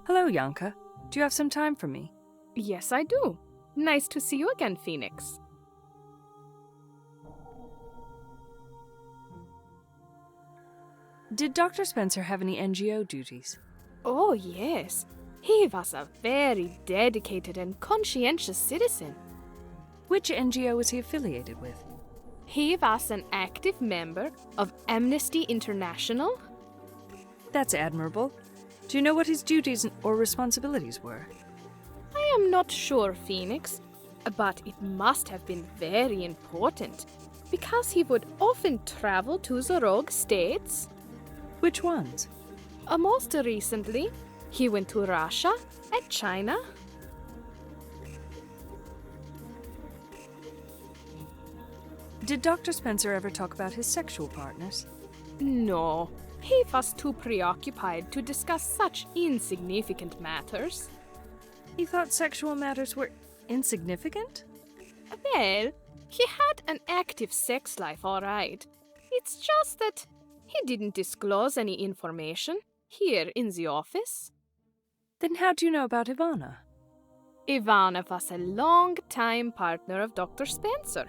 Hello, Yanka. Do you have some time for me? Yes, I do. Nice to see you again, Phoenix. Did Dr. Spencer have any NGO duties? Oh, yes. He was a very dedicated and conscientious citizen. Which NGO was he affiliated with? He was an active member of Amnesty International. That's admirable. Do you know what his duties or responsibilities were? I am not sure, Phoenix, but it must have been very important because he would often travel to the rogue states. Which ones? Most recently, he went to Russia and China. Did Dr. Spencer ever talk about his sexual partners? No, he was too preoccupied to discuss such insignificant matters. He thought sexual matters were insignificant? Well, he had an active sex life, all right. It's just that he didn't disclose any information here in the office. Then how do you know about Ivana? Ivana was a long-time partner of Dr. Spencer,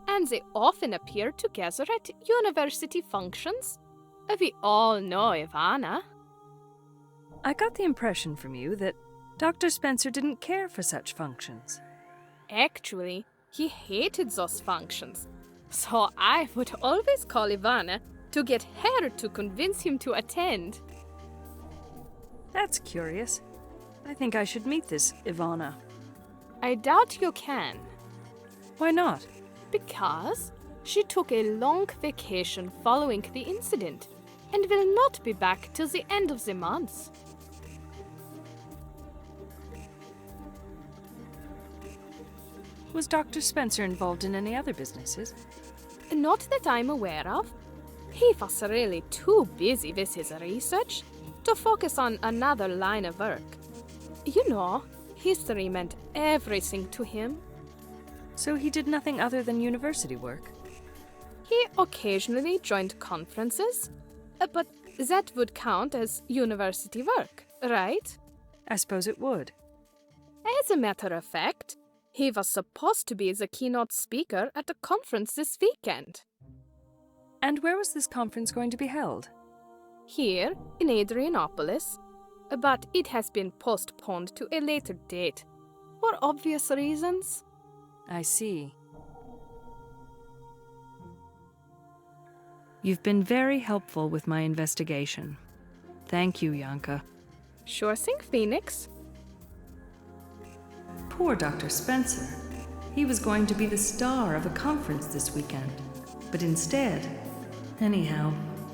and they often appeared together at university functions. We all know Ivana. I got the impression from you that Dr. Spencer didn't care for such functions. Actually, he hated those functions. So I would always call Ivana to get her to convince him to attend. That's curious. I think I should meet this Ivana. I doubt you can. Why not? Because she took a long vacation following the incident and will not be back till the end of the month. Was Dr. Spencer involved in any other businesses? Not that I'm aware of. He was really too busy with his research to focus on another line of work. You know, history meant everything to him. So he did nothing other than university work? He occasionally joined conferences, but that would count as university work, right? I suppose it would. As a matter of fact, he was supposed to be the keynote speaker at a conference this weekend. And where was this conference going to be held? Here, in Adrianopolis, but it has been postponed to a later date, for obvious reasons. I see. You've been very helpful with my investigation. Thank you, Yanka. Sure thing, Phoenix. Poor Dr. Spencer. He was going to be the star of a conference this weekend. But instead... Anyhow,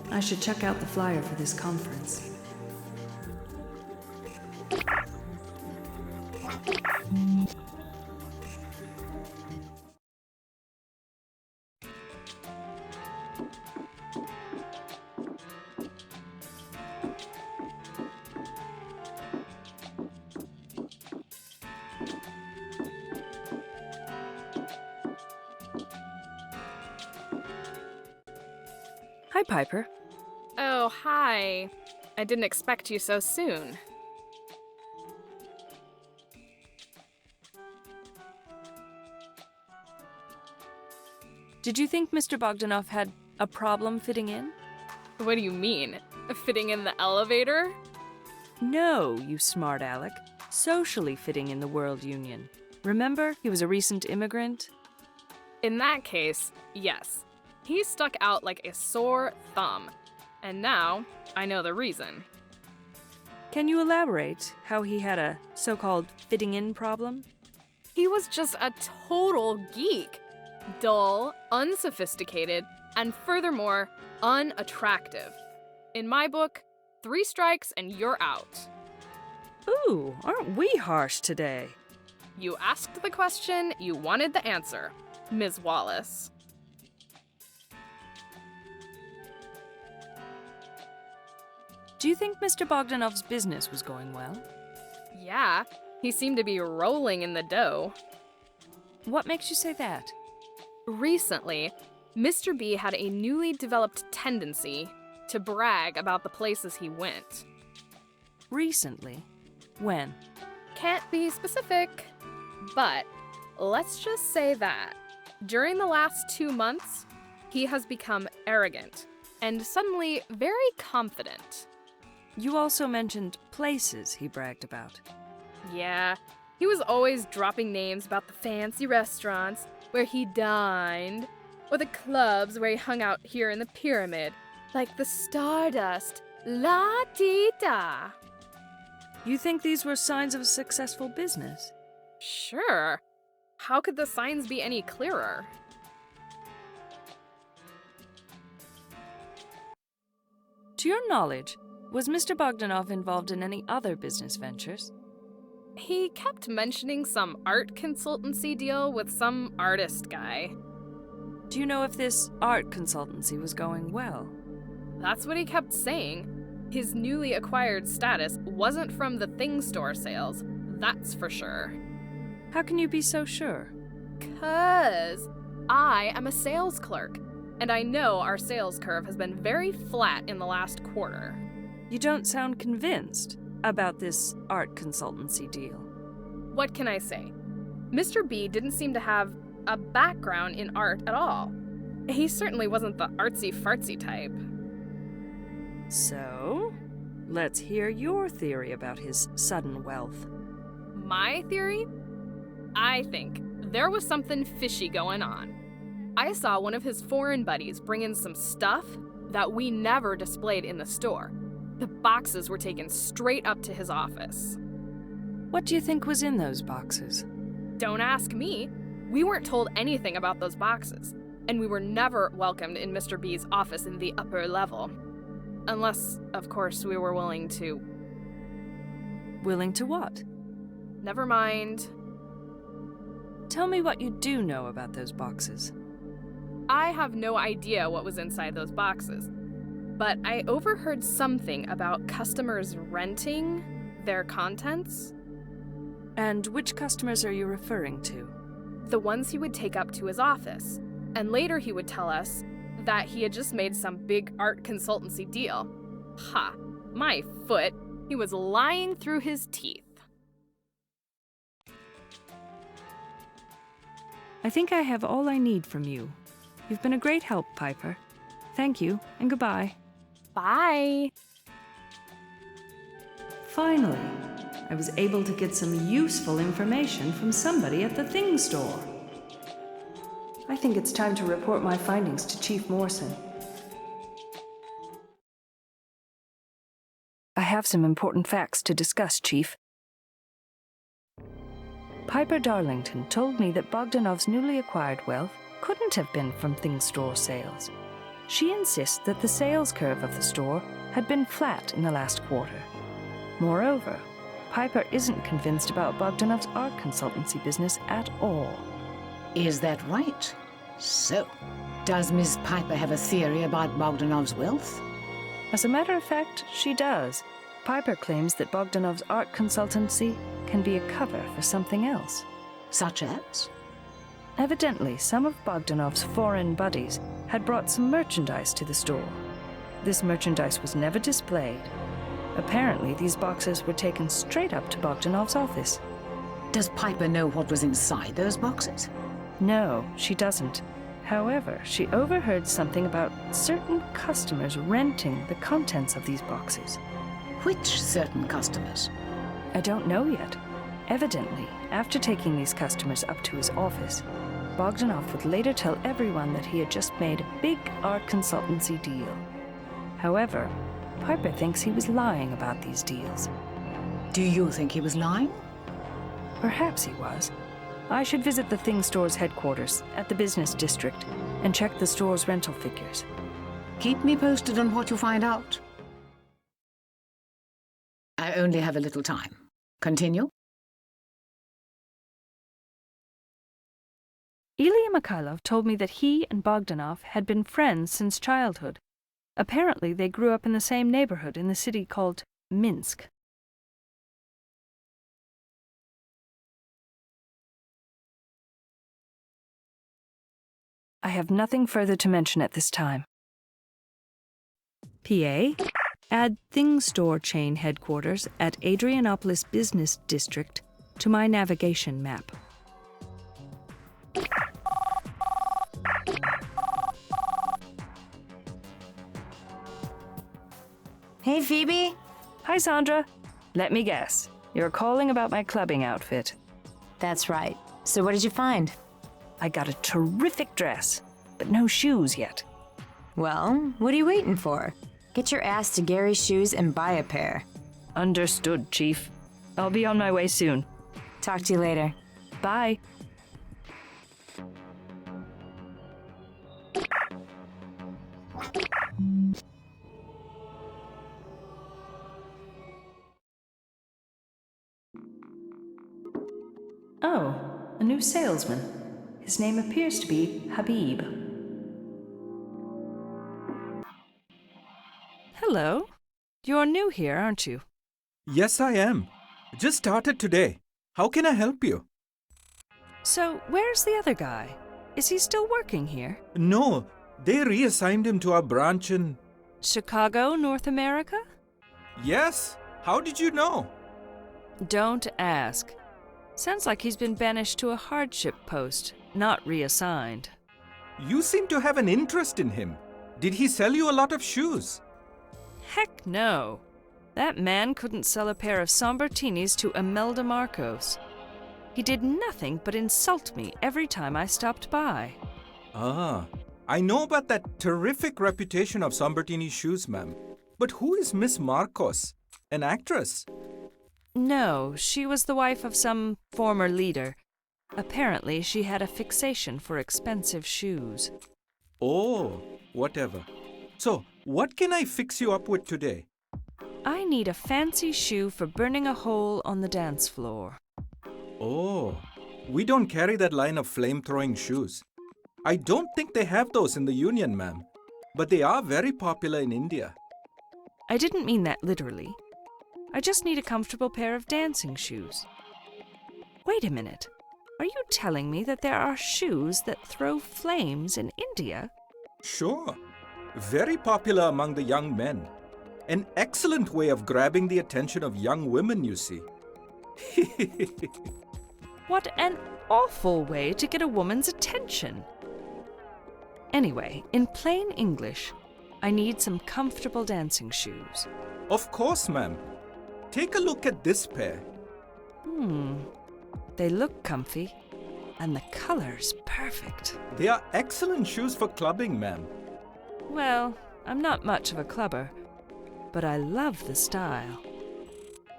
I should check out the flyer for this conference. Hi, Piper. Oh, hi. I didn't expect you so soon. Did you think Mr. Bogdanov had a problem fitting in? What do you mean? Fitting in the elevator? No, you smart aleck. Socially fitting in the World Union. Remember, he was a recent immigrant? In that case, yes. He stuck out like a sore thumb. And now, I know the reason. Can you elaborate how he had a so-called fitting-in problem? He was just a total geek. Dull, unsophisticated, and furthermore, unattractive. In my book, 3 strikes and you're out. Ooh, aren't we harsh today? You asked the question, you wanted the answer, Ms. Wallace. Do you think Mr. Bogdanov's business was going well? Yeah, he seemed to be rolling in the dough. What makes you say that? Recently, Mr. B had a newly developed tendency to brag about the places he went. Recently? When? Can't be specific, but let's just say that during the last 2 months, he has become arrogant and suddenly very confident. You also mentioned places he bragged about. Yeah, he was always dropping names about the fancy restaurants where he dined, or the clubs where he hung out here in the pyramid, like the Stardust La Tita. You think these were signs of a successful business? Sure. How could the signs be any clearer? To your knowledge, was Mr. Bogdanov involved in any other business ventures? He kept mentioning some art consultancy deal with some artist guy. Do you know if this art consultancy was going well? That's what he kept saying. His newly acquired status wasn't from the thing store sales, that's for sure. How can you be so sure? 'Cause I am a sales clerk, and I know our sales curve has been very flat in the last quarter. You don't sound convinced about this art consultancy deal. What can I say? Mr. B didn't seem to have a background in art at all. He certainly wasn't the artsy-fartsy type. So, let's hear your theory about his sudden wealth. My theory? I think there was something fishy going on. I saw one of his foreign buddies bring in some stuff that we never displayed in the store. The boxes were taken straight up to his office. What do you think was in those boxes? Don't ask me. We weren't told anything about those boxes, and we were never welcomed in Mr. B's office in the upper level. Unless, of course, we were willing to. Willing to what? Never mind. Tell me what you do know about those boxes. I have no idea what was inside those boxes, but I overheard something about customers renting their contents. And which customers are you referring to? The ones he would take up to his office, and later he would tell us that he had just made some big art consultancy deal. Ha! My foot! He was lying through his teeth. I think I have all I need from you. You've been a great help, Piper. Thank you, and goodbye. Bye! Finally, I was able to get some useful information from somebody at the thing store. I think it's time to report my findings to Chief Morrison. I have some important facts to discuss, Chief. Piper Darlington told me that Bogdanov's newly acquired wealth couldn't have been from thing store sales. She insists that the sales curve of the store had been flat in the last quarter. Moreover, Piper isn't convinced about Bogdanov's art consultancy business at all. Is that right? So, does Miss Piper have a theory about Bogdanov's wealth? As a matter of fact, she does. Piper claims that Bogdanov's art consultancy can be a cover for something else. Such as? Evidently, some of Bogdanov's foreign buddies had brought some merchandise to the store. This merchandise was never displayed. Apparently, these boxes were taken straight up to Bogdanov's office. Does Piper know what was inside those boxes? No, she doesn't. However, she overheard something about certain customers renting the contents of these boxes. Which certain customers? I don't know yet. Evidently, after taking these customers up to his office, Bogdanov would later tell everyone that he had just made a big art consultancy deal. However, Piper thinks he was lying about these deals. Do you think he was lying? Perhaps he was. I should visit the Thing Store's headquarters at the business district and check the store's rental figures. Keep me posted on what you find out. I only have a little time. Continue. Ilya Mikhailov told me that he and Bogdanov had been friends since childhood. Apparently, they grew up in the same neighborhood in the city called Minsk. I have nothing further to mention at this time. PA, add Thing Store chain headquarters at Adrianopolis Business District to my navigation map. Hey, Phoebe. Hi, Sandra. Let me guess. You're calling about my clubbing outfit. That's right. So what did you find? I got a terrific dress, but no shoes yet. Well, what are you waiting for? Get your ass to Gary's Shoes and buy a pair. Understood, Chief. I'll be on my way soon. Talk to you later. Bye. Oh, a new salesman. His name appears to be Habib. Hello. You're new here, aren't you? Yes, I am. Just started today. How can I help you? So, where's the other guy? Is he still working here? No, they reassigned him to our branch in... Chicago, North America? Yes? How did you know? Don't ask. Sounds like he's been banished to a hardship post, not reassigned. You seem to have an interest in him. Did he sell you a lot of shoes? Heck no. That man couldn't sell a pair of Sombertinis to Imelda Marcos. He did nothing but insult me every time I stopped by. Ah, I know about that terrific reputation of Sombertini shoes, ma'am. But who is Miss Marcos? An actress? No, she was the wife of some former leader. Apparently, she had a fixation for expensive shoes. Oh, whatever. So, what can I fix you up with today? I need a fancy shoe for burning a hole on the dance floor. Oh, we don't carry that line of flame-throwing shoes. I don't think they have those in the Union, ma'am. But they are very popular in India. I didn't mean that literally. I just need a comfortable pair of dancing shoes. Wait a minute. Are you telling me that there are shoes that throw flames in India? Sure. Very popular among the young men. An excellent way of grabbing the attention of young women, you see. What an awful way to get a woman's attention. Anyway, in plain English, I need some comfortable dancing shoes. Of course, ma'am. Take a look at this pair. They look comfy, and the color's perfect. They are excellent shoes for clubbing, ma'am. Well, I'm not much of a clubber, but I love the style.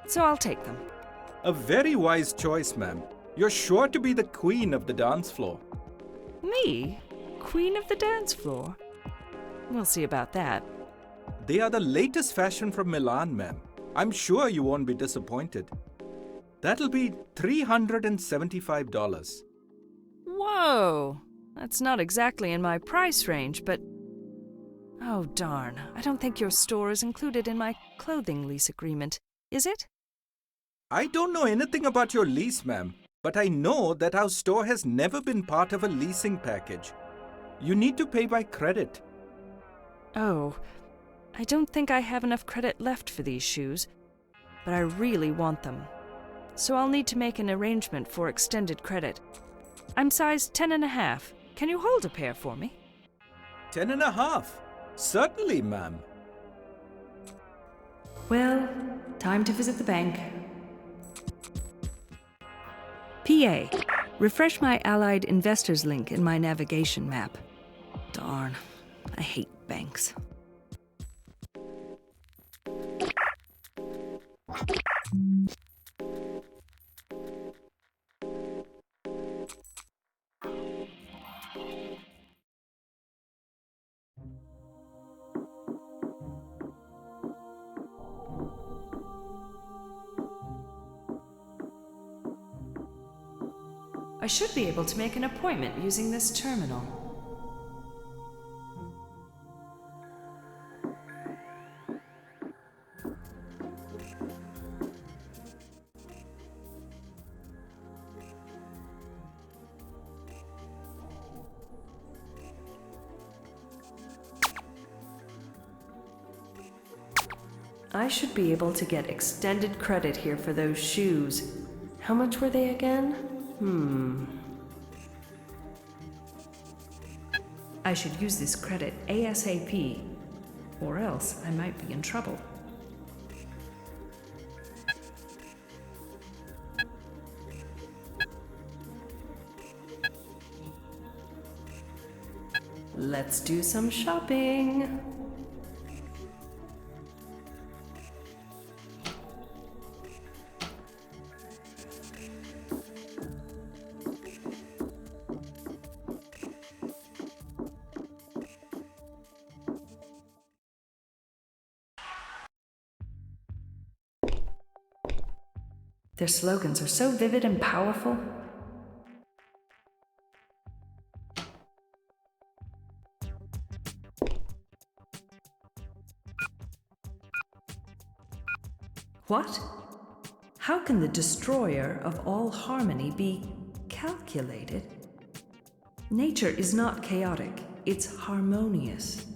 So I'll take them. A very wise choice, ma'am. You're sure to be the queen of the dance floor. Me? Queen of the dance floor? We'll see about that. They are the latest fashion from Milan, ma'am. I'm sure you won't be disappointed. That'll be $375. Whoa! That's not exactly in my price range, but... Oh, darn. I don't think your store is included in my clothing lease agreement, is it? I don't know anything about your lease, ma'am, but I know that our store has never been part of a leasing package. You need to pay by credit. Oh, I don't think I have enough credit left for these shoes, but I really want them. So I'll need to make an arrangement for extended credit. I'm size 10.5. Can you hold a pair for me? 10.5? Certainly, ma'am. Well, time to visit the bank. PA, refresh my Allied Investors link in my navigation map. Darn, I hate banks. I should be able to make an appointment using this terminal. I should be able to get extended credit here for those shoes. How much were they again? I should use this credit ASAP, or else I might be in trouble. Let's do some shopping. Their slogans are so vivid and powerful. What? How can the destroyer of all harmony be calculated? Nature is not chaotic, it's harmonious.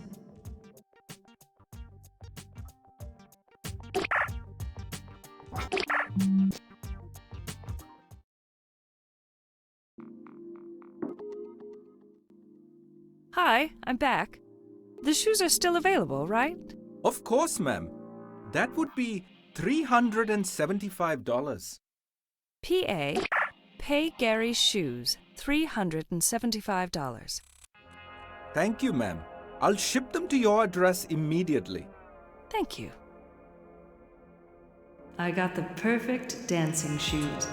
Hi, I'm back. The shoes are still available, right? Of course, ma'am. That would be $375. PA, pay Gary's shoes, $375. Thank you, ma'am. I'll ship them to your address immediately. Thank you. I got the perfect dancing shoes.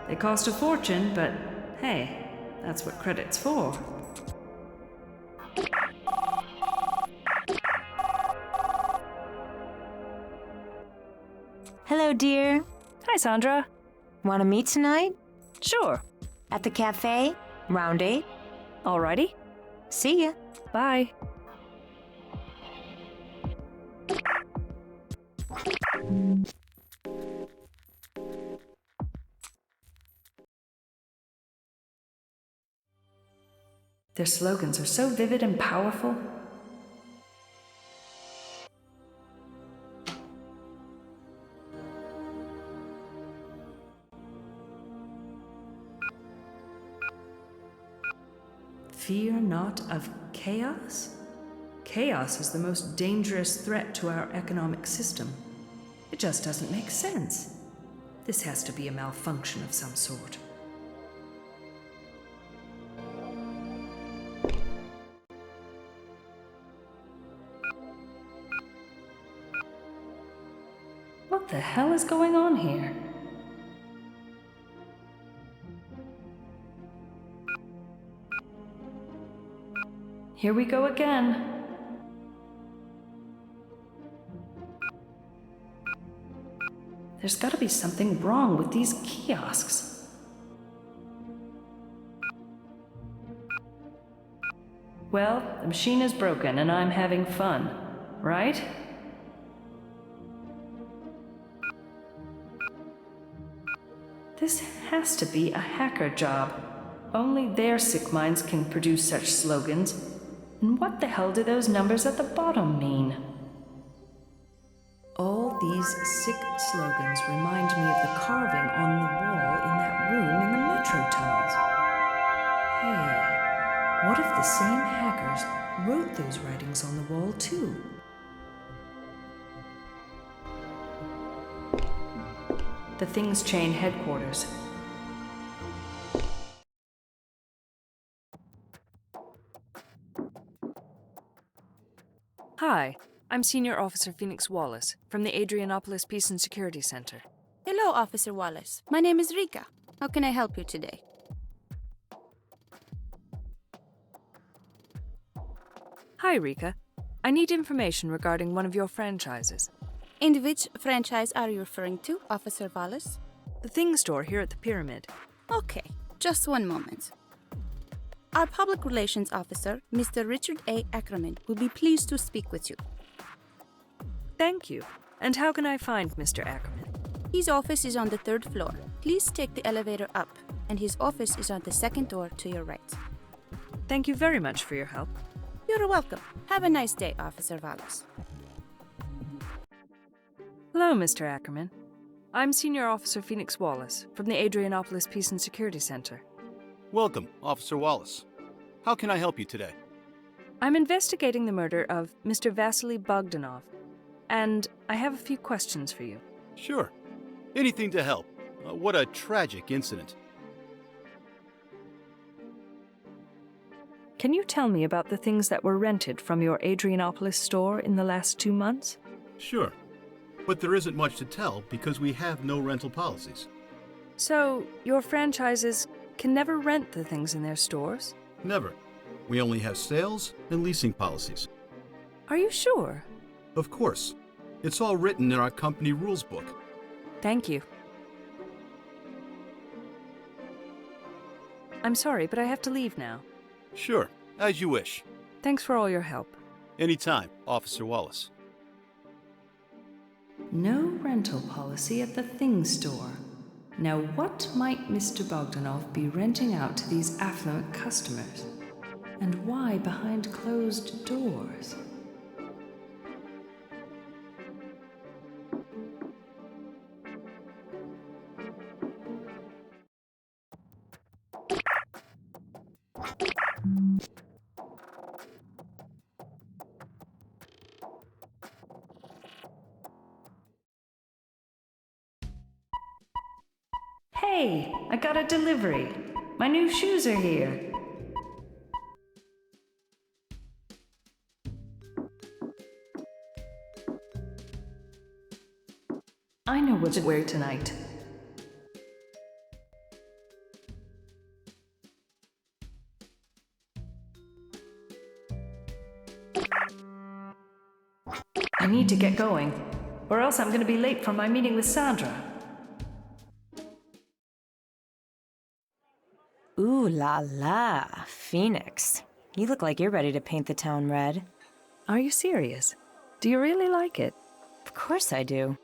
They cost a fortune, but hey, that's what credit's for. Hello, dear. Hi, Sandra. Want to meet tonight? Sure. At the cafe? Round 8? Alrighty. See ya. Bye. Their slogans are so vivid and powerful. Fear not of chaos? Chaos is the most dangerous threat to our economic system. It just doesn't make sense. This has to be a malfunction of some sort. What the hell is going on here? Here we go again. There's got to be something wrong with these kiosks. Well, the machine is broken and I'm having fun, right? This has to be a hacker job. Only their sick minds can produce such slogans. And what the hell do those numbers at the bottom mean? All these sick slogans remind me of the carving on the wall in that room in the metro tunnels. Hey, what if the same hackers wrote those writings on the wall too? The Things Chain headquarters. Hi, I'm Senior Officer Phoenix Wallace from the Adrianopolis Peace and Security Center. Hello, Officer Wallace. My name is Rika. How can I help you today? Hi, Rika. I need information regarding one of your franchises. And which franchise are you referring to, Officer Wallace? The Thing Store here at the Pyramid. Okay, just one moment. Our Public Relations Officer, Mr. Richard A. Ackerman, will be pleased to speak with you. Thank you. And how can I find Mr. Ackerman? His office is on the 3rd floor. Please take the elevator up, and his office is on the 2nd door to your right. Thank you very much for your help. You're welcome. Have a nice day, Officer Wallace. Hello, Mr. Ackerman. I'm Senior Officer Phoenix Wallace from the Adrianopolis Peace and Security Center. Welcome, Officer Wallace. How can I help you today? I'm investigating the murder of Mr. Vasily Bogdanov, and I have a few questions for you. Sure. Anything to help. What a tragic incident. Can you tell me about the things that were rented from your Adrianopolis store in the last 2 months? Sure. But there isn't much to tell because we have no rental policies. So, your franchises can never rent the things in their stores? Never. We only have sales and leasing policies. Are you sure? Of course. It's all written in our company rules book. Thank you. I'm sorry, but I have to leave now. Sure, as you wish. Thanks for all your help. Anytime, Officer Wallace. No rental policy at the Things store. Now, what might Mr. Bogdanov be renting out to these affluent customers? And why behind closed doors? Hey, I got a delivery. My new shoes are here. I know what to wear tonight. I need to get going, or else I'm going to be late for my meeting with Sandra. Ooh la la, Phoenix. You look like you're ready to paint the town red. Are you serious? Do you really like it? Of course I do.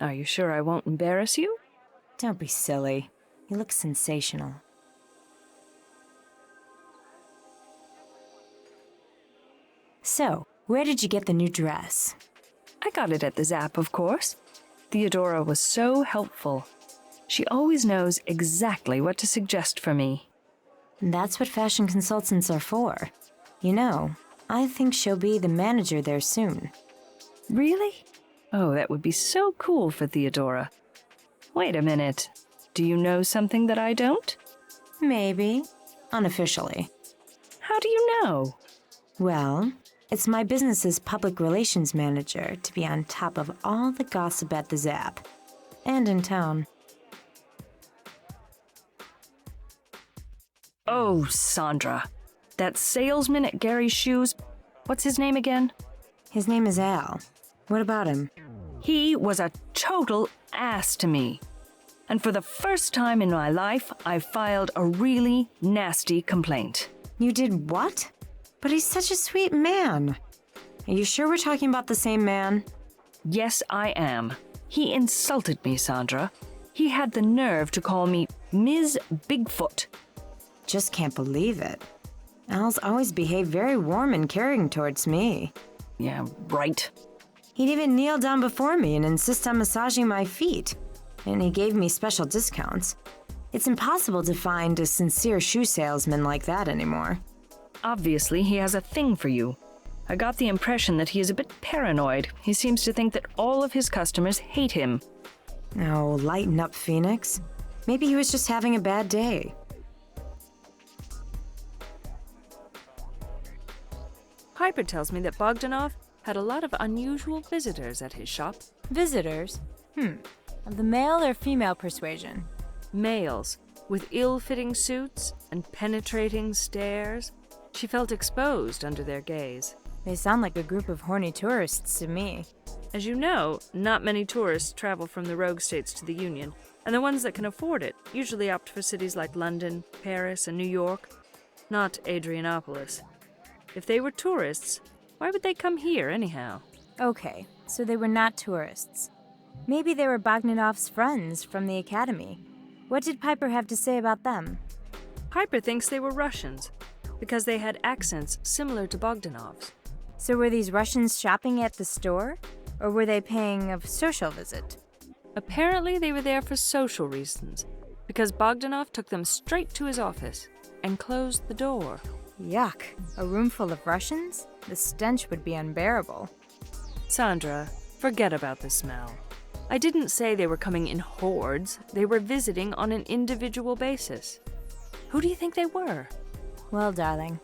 Are you sure I won't embarrass you? Don't be silly. You look sensational. So, where did you get the new dress? I got it at the Zap, of course. Theodora was so helpful. She always knows exactly what to suggest for me. That's what fashion consultants are for. You know, I think she'll be the manager there soon. Really? Oh, that would be so cool for Theodora. Wait a minute. Do you know something that I don't? Maybe. Unofficially. How do you know? Well, it's my business's public relations manager to be on top of all the gossip at the Zap. And in town. Oh, Sandra. That salesman at Gary's Shoes, what's his name again? His name is Al. What about him? He was a total ass to me. And for the first time in my life, I filed a really nasty complaint. You did what? But he's such a sweet man. Are you sure we're talking about the same man? Yes, I am. He insulted me, Sandra. He had the nerve to call me Ms. Bigfoot. Just can't believe it. Al's always behaved very warm and caring towards me. Yeah, right. He'd even kneel down before me and insist on massaging my feet. And he gave me special discounts. It's impossible to find a sincere shoe salesman like that anymore. Obviously, he has a thing for you. I got the impression that he is a bit paranoid. He seems to think that all of his customers hate him. Oh, lighten up, Phoenix. Maybe he was just having a bad day. Piper tells me that Bogdanov had a lot of unusual visitors at his shop. Visitors? Of the male or female persuasion? Males, with ill-fitting suits and penetrating stares. She felt exposed under their gaze. They sound like a group of horny tourists to me. As you know, not many tourists travel from the rogue states to the Union, and the ones that can afford it usually opt for cities like London, Paris, and New York, not Adrianopolis. If they were tourists, why would they come here anyhow? Okay, so they were not tourists. Maybe they were Bogdanov's friends from the academy. What did Piper have to say about them? Piper thinks they were Russians, because they had accents similar to Bogdanov's. So were these Russians shopping at the store? Or were they paying a social visit? Apparently, they were there for social reasons, because Bogdanov took them straight to his office and closed the door. Yuck. A room full of Russians? The stench would be unbearable. Sandra, forget about the smell. I didn't say they were coming in hordes. They were visiting on an individual basis. Who do you think they were? Well, darling,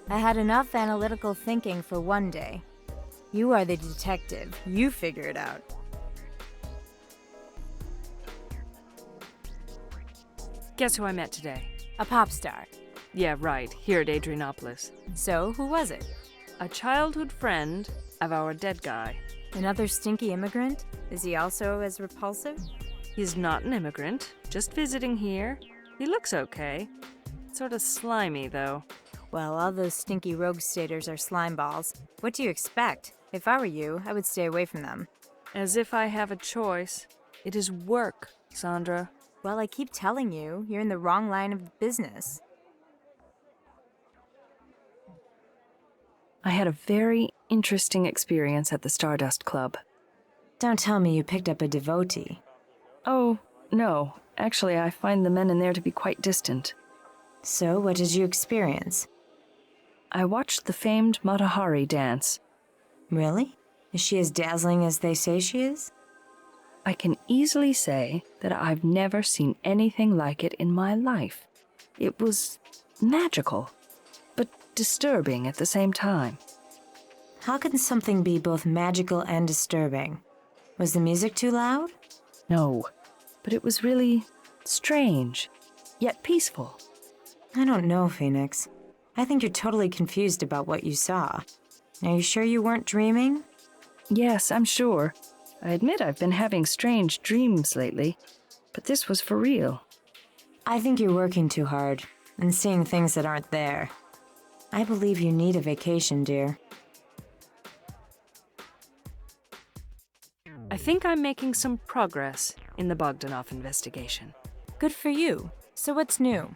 I had enough analytical thinking for one day. You are the detective. You figure it out. Guess who I met today? A pop star. Yeah, right, here at Adrianopolis. So, who was it? A childhood friend of our dead guy. Another stinky immigrant? Is he also as repulsive? He's not an immigrant, just visiting here. He looks okay. Sort of slimy, though. Well, all those stinky rogue staters are slime balls. What do you expect? If I were you, I would stay away from them. As if I have a choice. It is work, Sandra. Well, I keep telling you, you're in the wrong line of business. I had a very interesting experience at the Stardust Club. Don't tell me you picked up a devotee. Oh, no. Actually, I find the men in there to be quite distant. So, what did you experience? I watched the famed Matahari dance. Really? Is she as dazzling as they say she is? I can easily say that I've never seen anything like it in my life. It was magical, but disturbing at the same time. How can something be both magical and disturbing? Was the music too loud? No, but it was really strange, yet peaceful. I don't know, Phoenix. I think you're totally confused about what you saw. Are you sure you weren't dreaming? Yes, I'm sure. I admit I've been having strange dreams lately, but this was for real. I think you're working too hard and seeing things that aren't there. I believe you need a vacation, dear. I think I'm making some progress in the Bogdanov investigation. Good for you. So what's new?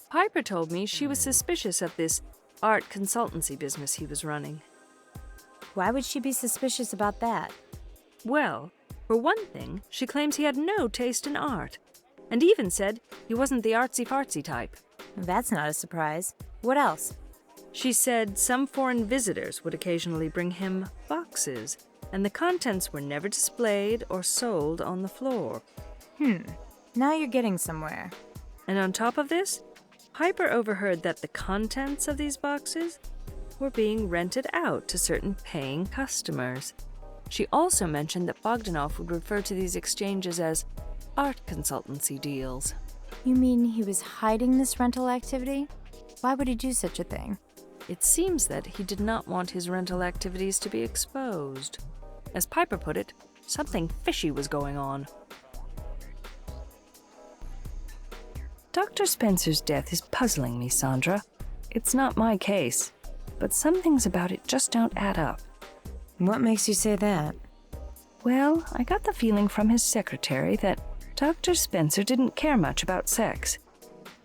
Piper told me she was suspicious of this art consultancy business he was running. Why would she be suspicious about that? Well, for one thing, she claims he had no taste in art, and even said he wasn't the artsy-fartsy type. That's not a surprise. What else? She said some foreign visitors would occasionally bring him boxes, and the contents were never displayed or sold on the floor. Now you're getting somewhere. And on top of this, Piper overheard that the contents of these boxes were being rented out to certain paying customers. She also mentioned that Bogdanov would refer to these exchanges as art consultancy deals. You mean he was hiding this rental activity? Why would he do such a thing? It seems that he did not want his rental activities to be exposed. As Piper put it, something fishy was going on. Dr. Spencer's death is puzzling me, Sandra. It's not my case, but some things about it just don't add up. What makes you say that? Well, I got the feeling from his secretary that Dr. Spencer didn't care much about sex.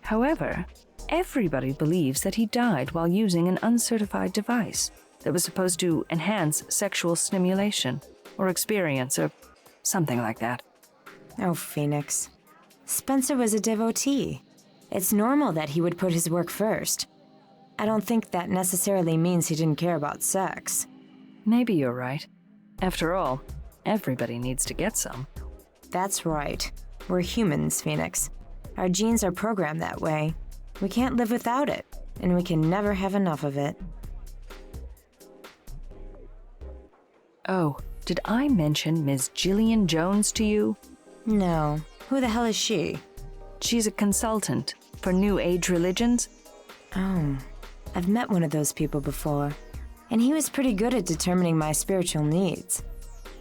However, everybody believes that he died while using an uncertified device that was supposed to enhance sexual stimulation or experience or something like that. Oh, Phoenix. Spencer was a devotee. It's normal that he would put his work first. I don't think that necessarily means he didn't care about sex. Maybe you're right. After all, everybody needs to get some. That's right. We're humans, Phoenix. Our genes are programmed that way. We can't live without it, and we can never have enough of it. Oh, did I mention Ms. Gillian Jones to you? No. Who the hell is she? She's a consultant for New Age religions. Oh, I've met one of those people before, and he was pretty good at determining my spiritual needs.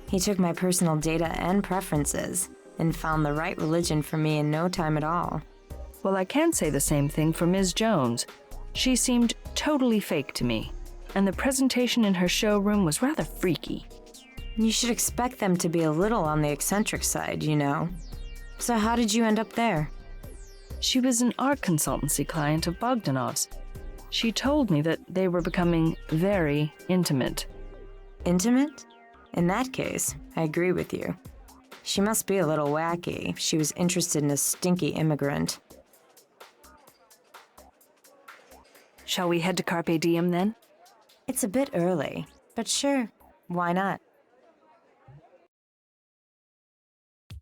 He took my personal data and preferences and found the right religion for me in no time at all. Well, I can't say the same thing for Ms. Jones. She seemed totally fake to me, and the presentation in her showroom was rather freaky. You should expect them to be a little on the eccentric side, you know. So how did you end up there? She was an art consultancy client of Bogdanov's. She told me that they were becoming very intimate. Intimate? In that case, I agree with you. She must be a little wacky if she was interested in a stinky immigrant. Shall we head to Carpe Diem then? It's a bit early, but sure, why not?